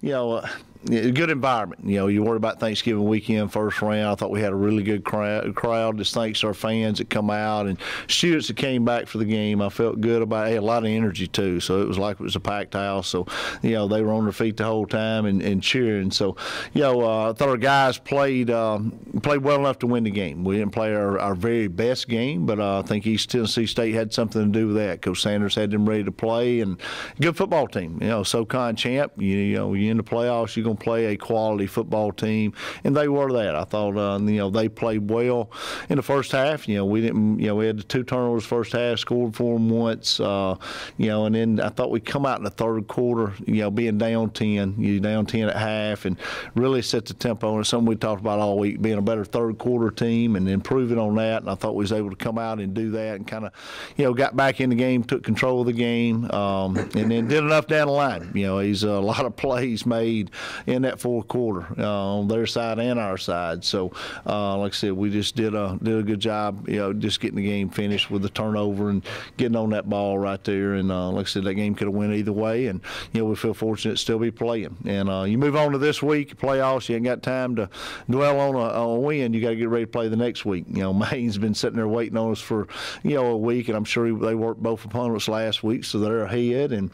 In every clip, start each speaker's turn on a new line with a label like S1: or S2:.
S1: good environment. You worry about Thanksgiving weekend, first round. I thought we had a really good crowd. Just thanks to our fans that come out and students that came back for the game. I felt good about it. Had a lot of energy too, so it was like it was a packed house. So they were on their feet the whole time and cheering. So I thought our guys played well enough to win the game. We didn't play our very best game, but I think East Tennessee State had something to do with that. Coach Sanders had them ready to play, and good football team. SoCon champ. You in the playoffs, you're gonna play a quality football team, and they were that. I thought they played well in the first half. We didn't. We had the 2 turnovers first half, scored for them once. And then I thought we'd come out in the third quarter. Being down 10, down 10 at half, and really set the tempo. And it's something we talked about all week, being a better third quarter team and improving on that. And I thought we was able to come out and do that, and kind of got back in the game, took control of the game, and then did enough down the line. He's a lot of plays made in that fourth quarter on their side and our side. So, like I said, we just did a good job, just getting the game finished with the turnover and getting on that ball right there. And like I said, that game could have went either way. And we feel fortunate to still be playing. And you move on to this week, playoffs. You ain't got time to dwell on a win. You got to get ready to play the next week. Maine's been sitting there waiting on us for a week, and I'm sure they worked both opponents last week, so they're ahead. And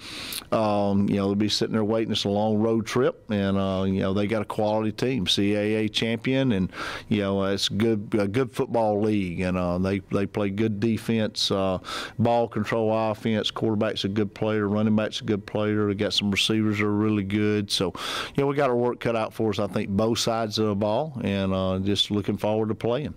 S1: they'll be sitting there waiting. It's a long road trip, and they got a quality team, CAA champion, and it's a good football league, and they play good defense, ball control offense. Quarterback's a good player, running back's a good player. They got some receivers that are really good. So we got our work cut out for us, I think, both sides of the ball, and just looking forward to playing.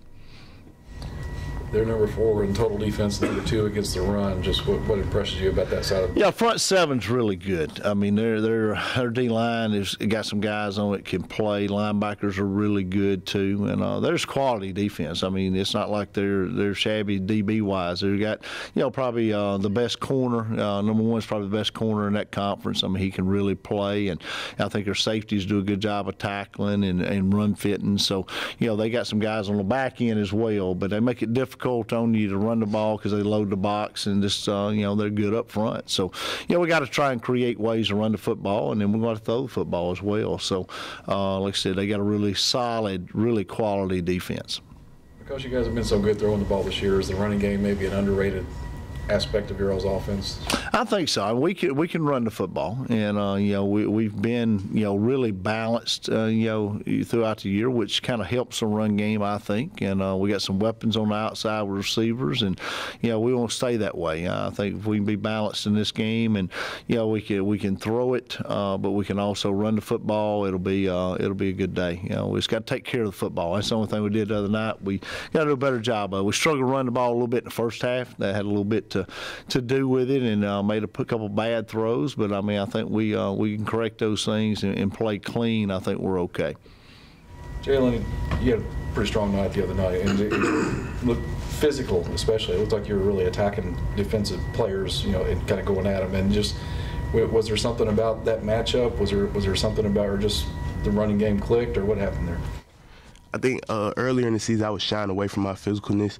S2: They're number 4 in total defense, number 2 against the run. Just what impresses you about that side of it?
S1: Front seven's really good. I mean, their D-line has got some guys on it can play. Linebackers are really good too, and there's quality defense. I mean, it's not like they're shabby DB-wise. They've got probably the best corner. Number 1's probably the best corner in that conference. I mean, he can really play, and I think their safeties do a good job of tackling and run fitting. So they got some guys on the back end as well, but they make it difficult on you to run the ball because they load the box, and just they're good up front. So we got to try and create ways to run the football, and then we're going to throw the football as well. So like I said, they got a really solid, really quality defense.
S2: Because you guys have been so good throwing the ball this year, is the running game maybe an underrated aspect of your all's offense?
S1: I think so. We can run the football, and we've been really balanced throughout the year, which kind of helps the run game, I think. And we got some weapons on the outside with receivers, and we want to stay that way. I think if we can be balanced in this game, and we can throw it, but we can also run the football. It'll be a good day. We just got to take care of the football. That's the only thing we did the other night. We got to do a better job of it. We struggled to run the ball a little bit in the first half. That had a little bit to do with it, and made a couple bad throws. But I mean, I think we can correct those things and play clean. I think we're okay.
S2: Jaelen, you had a pretty strong night the other night, and it looked physical, especially. It looked like you were really attacking defensive players, and kind of going at them. And just, was there something about that matchup? Was there something about, or just the running game clicked, or what happened there?
S3: I think earlier in the season I was shying away from my physicalness,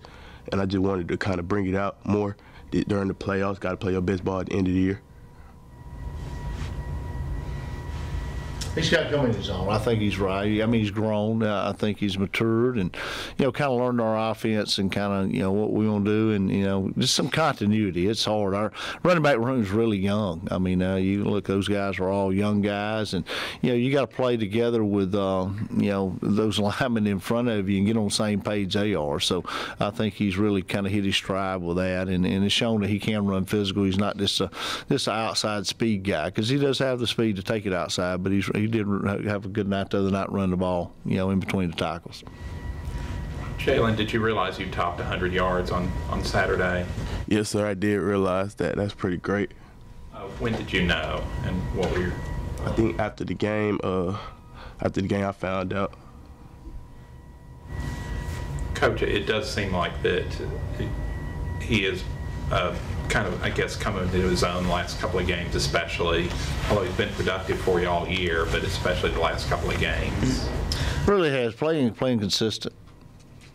S3: and I just wanted to kind of bring it out more during the playoffs. Got to play your best ball at the end of the year.
S1: He's got to come in his own. I think he's right. I mean, he's grown. I think he's matured, and kind of learned our offense and kind of what we want to do, and just some continuity. It's hard. Our running back room is really young. I mean, you look; those guys are all young guys, and you got to play together with those linemen in front of you and get on the same page they are. So I think he's really kind of hit his stride with that, and it's shown that he can run physical. He's not just an outside speed guy, because he does have the speed to take it outside, but he did have a good night the other night, run the ball, in between the tackles.
S4: Jaelen, did you realize you topped 100 yards on Saturday?
S3: Yes, sir, I did realize that. That's pretty great.
S4: When did you know, and what were your?
S3: I think after the game I found out.
S4: Coach, it does seem like that he is kind of, I guess, coming into his own last couple of games, especially, although he's been productive for you all year, but especially the last couple of games.
S1: Really has, playing consistent.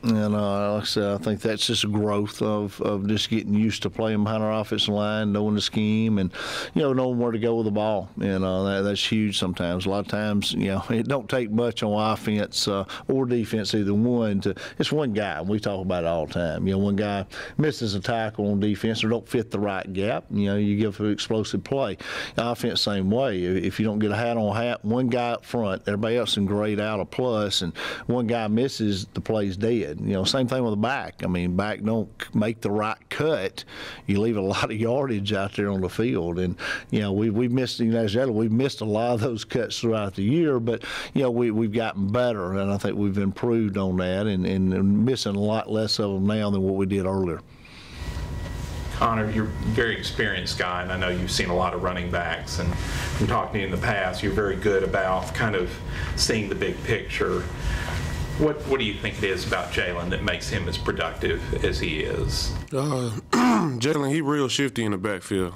S1: And like I said, I think that's just a growth of just getting used to playing behind our offensive line, knowing the scheme, and knowing where to go with the ball. That's huge sometimes. A lot of times, it don't take much on offense or defense, either one. It's one guy. We talk about it all the time. One guy misses a tackle on defense or don't fit the right gap. You give an explosive play. Offense, same way. If you don't get a hat on hat, one guy up front, everybody else can grade out a plus, and one guy misses, the play's dead. Same thing with the back. Back don't make the right cut. You leave a lot of yardage out there on the field, and we've missed. We've missed a lot of those cuts throughout the year, but we've gotten better, and I think we've improved on that, and missing a lot less of them now than what we did earlier.
S4: Connor, you're a very experienced guy, and I know you've seen a lot of running backs, and from talking to you in the past, you're very good about kind of seeing the big picture. What do you think it is about Jaelen that makes him as productive as he is?
S5: Jaelen, he real shifty in the backfield.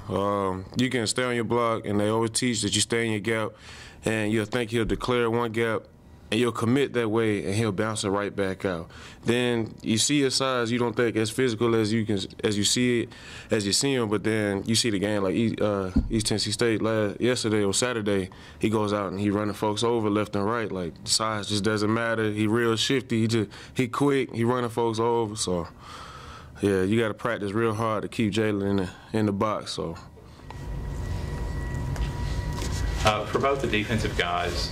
S5: You can stay on your block, and they always teach that you stay in your gap, and you'll think he'll declare one gap, and you'll commit that way, and he'll bounce it right back out. Then you see his size, you don't think as physical as you see him, but then you see the game like East Tennessee State yesterday or Saturday, he goes out and he running folks over left and right. Like, size just doesn't matter. He real shifty. He quick. He running folks over. So yeah, you got to practice real hard to keep Jaelen in the box. So
S4: for both the defensive guys,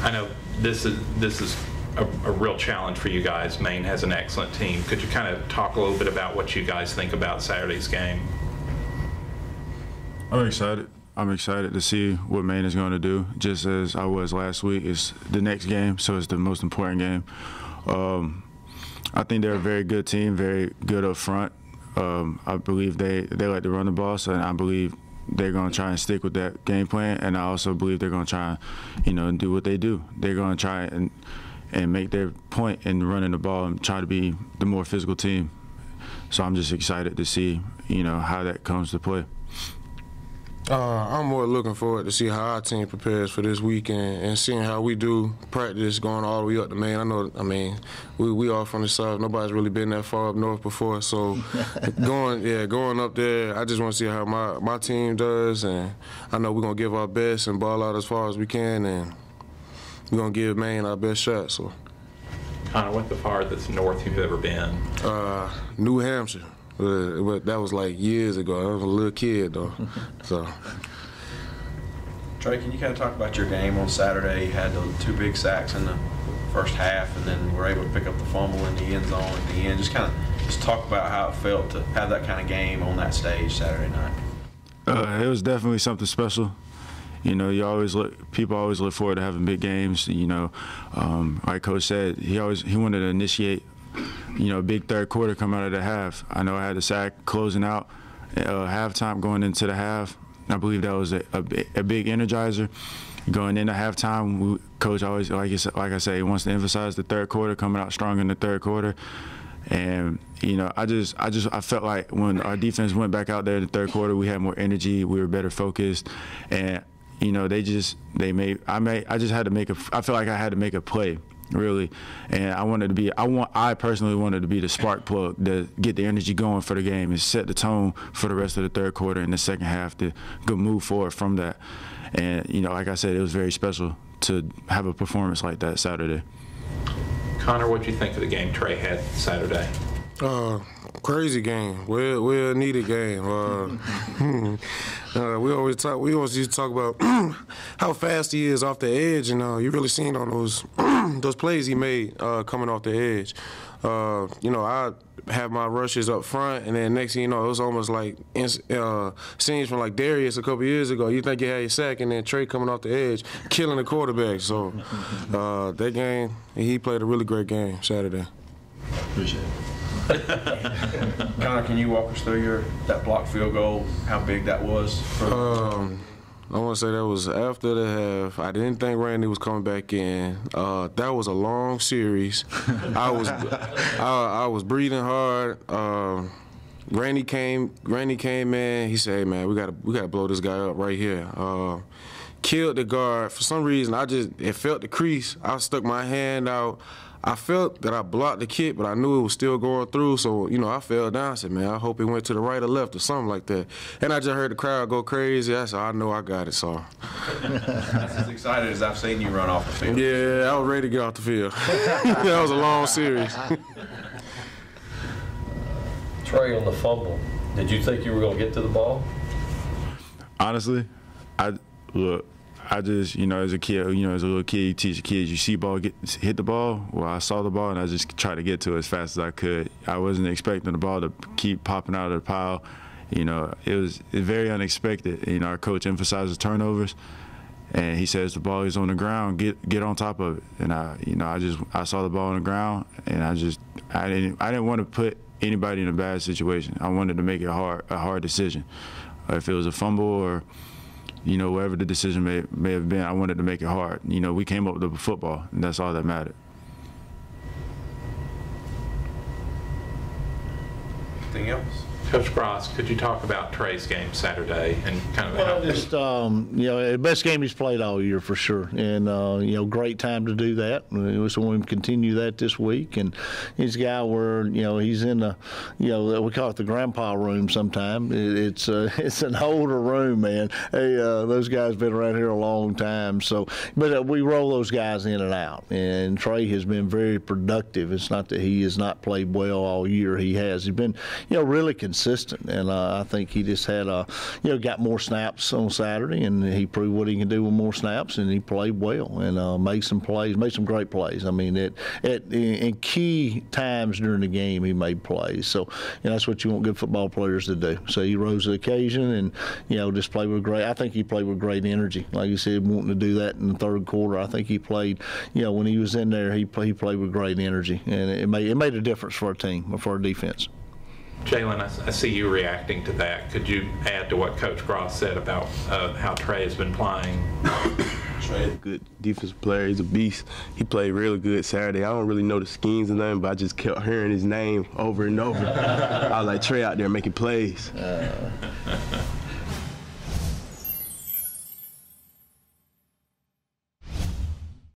S4: I know this is a real challenge for you guys. Maine has an excellent team. Could you kind of talk a little bit about what you guys think about Saturday's game?
S6: I'm excited. I'm excited to see what Maine is going to do, just as I was last week. It's the next game, so it's the most important game. I think they're a very good team, very good up front. I believe they like to run the ball, so I believe they're going to try and stick with that game plan, and I also believe they're going to try and do what they do. They're going to try and make their point in running the ball and try to be the more physical team. So I'm just excited to see how that comes to play.
S5: I'm more looking forward to see how our team prepares for this weekend and seeing how we do practice going all the way up to Maine. We all from the South. Nobody's really been that far up north before. So going up there, I just want to see how my team does, and I know we're going to give our best and ball out as far as we can, and we're going to give Maine our best shot. So,
S4: Connor, what's the farthest north you've ever been?
S5: New Hampshire. But that was like years ago. I was a little kid, though. So,
S7: Tre, can you kind of talk about your game on Saturday? You had the 2 big sacks in the first half, and then were able to pick up the fumble in the end zone at the end. Just talk about how it felt to have that kind of game on that stage Saturday night.
S6: It was definitely something special. People always look forward to having big games. Like Coach said, he wanted to initiate a big third quarter coming out of the half. I know I had the sack closing out halftime going into the half. I believe that was a big energizer. Going into halftime, Coach always, like I said, he wants to emphasize the third quarter, coming out strong in the third quarter. And I felt like when our defense went back out there in the third quarter, we had more energy, we were better focused, and I just had to make I felt like I had to make a play, really, and I personally wanted to be the spark plug to get the energy going for the game and set the tone for the rest of the third quarter and the second half to go move forward from that. And like I said, it was very special to have a performance like that Saturday.
S4: Connor, what do you think of the game Tre had Saturday?
S5: Crazy game. Well needed game. We always used to talk about how fast he is off the edge, and you really seen on those plays he made coming off the edge. I have my rushes up front, and then next thing you know, it was almost like scenes from like Darius a couple years ago. You think you had your sack, and then Tre coming off the edge, killing the quarterback. So that game, he played a really great game Saturday.
S7: Appreciate it. Connor, can you walk us through that blocked field goal, how big that was?
S5: I want to say that was after the half. I didn't think Randy was coming back in. That was a long series. I was breathing hard. Randy came in. He said, "Hey man, we gotta blow this guy up right here." Killed the guard. For some reason, it felt the crease. I stuck my hand out. I felt that I blocked the kick, but I knew it was still going through. So, you know, I fell down. I said, man, I hope it went to the right or left or something like that. And I just heard the crowd go crazy. I said, I know I got it, so.
S7: That's as excited as I've seen you run off the field.
S5: Yeah, I was ready to get off the field. That was a long series.
S8: Tre, on the fumble, did you think you were going to get to the ball?
S6: Honestly, I just, you know, as a kid, you know, as a little kid, you teach the kids, you see ball hit the ball. Well, I saw the ball, and I just tried to get to it as fast as I could. I wasn't expecting the ball to keep popping out of the pile. You know, it was very unexpected. You know, our coach emphasizes turnovers, and he says the ball is on the ground, get on top of it. And I saw the ball on the ground, and I didn't want to put anybody in a bad situation. I wanted to make it a hard decision. If it was a fumble or, you know, whatever the decision may have been, I wanted to make it hard. You know, we came up with the football, and that's all that mattered.
S7: Anything else?
S4: Coach Cross, could you talk about Tre's game Saturday and kind of
S1: Well, just you know, the best game he's played all year for sure, and you know, great time to do that. We just want him to continue that this week, and he's a guy where, you know, he's in the, you know, we call it the grandpa room. Sometimes it's an older room, man. Hey, those guys been around here a long time, so but we roll those guys in and out, and Tre has been very productive. It's not that he has not played well all year. He's been, you know, really consistent, and I think he just had you know, got more snaps on Saturday, and he proved what he can do with more snaps, and he played well and made some great plays. I mean, in key times during the game, he made plays. So, you know, that's what you want good football players to do. So he rose to the occasion, and, you know, just played with great. I think he played with great energy. Like you said, wanting to do that in the third quarter. I think he played. You know, when he was in there, he played with great energy, and it made a difference for our team, for our defense.
S4: Jaelen, I see you reacting to that. Could you add to what Coach Cross said about how Tre has been playing?
S3: Tre, good defensive player. He's a beast. He played really good Saturday. I don't really know the schemes and nothing, but I just kept hearing his name over and over. I was like, Tre out there making plays.